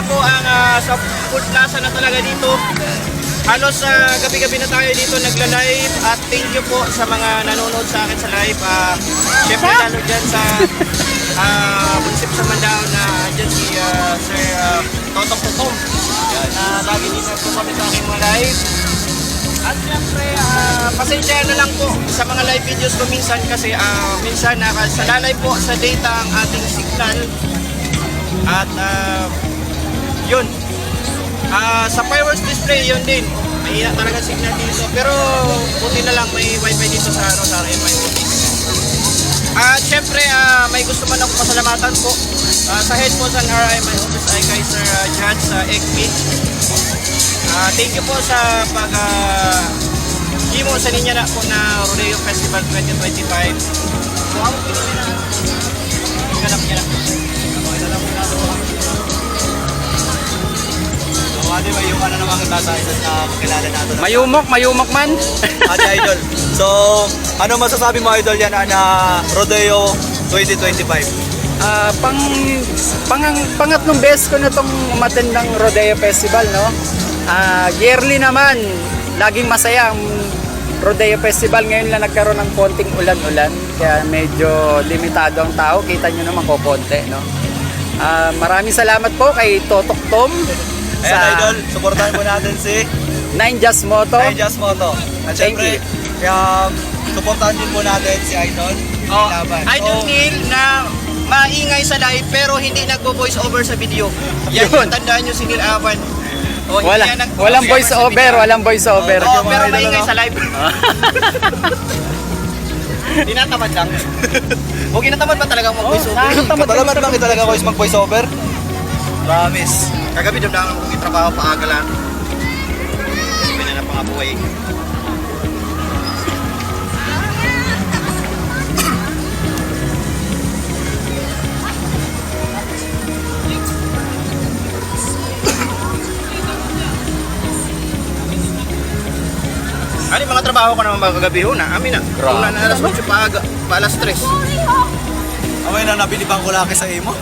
po ang sa Food Plaza na talaga dito. Halos gabi-gabi na tayo dito nagla-live at thank you po sa mga nanonood sa akin sa live. Siyempre lalo dyan sa Bunsip sa Mandao na dyan si Sir Totok Totom. Lagi din po kami sa aking mga live. At siyempre, pasensya na lang po sa mga live videos ko minsan kasi minsan nakasalalay po sa data ang ating signal. At yun, sa fireworks display yun din. Mahina talaga signal dito. Pero buti na lang may wifi dito sa RMI office. At syempre, may gusto man ako pasalamatan po sa head po sa RMI office ay kay Sir Judge sa ECMID. Thank you po sa himo sa ninyo na po na Rodeo Festival 2025. So, ako pinili na. Ganap niya na. Ate, mayuman na naman kita sa isang kakilala natin. Mayumok man. Ate Idol. So, ano masasabi mo Idol yan na Rodeo 2025? Pangatlong beses ko na itong umattend ng Rodeo Festival, no? Yearly naman, laging masaya ang Rodeo Festival. Ngayon lang nagkaroon ng konting ulan-ulan, kaya medyo limitado ang tao. Kita nyo naman ko konti, no? Maraming salamat po kay Totok Tom. Ayan Idol, supportahan po natin si Nine Just Moto. At syempre, kaya supportahan din po natin si Idol. Idol Neil na maingay sa live pero hindi nagbo-voice over sa video. Yan, tandaan nyo si Neil Avan. Walang voice over, pero maingay sa live. Tinatamad lang. Huwag tinatamad ba talaga mag-voice over? Talamat lang talaga ko is mag-voice over. Promise. Kagabi daw lang akong itrabaho paaga lang. Kasi na pangabuhay. Ano mga trabaho ko naman kagabi ho na? Amin na. Una na alas 8 paaga, pa alas 3. Amay na nabilibang ko laki sa imo.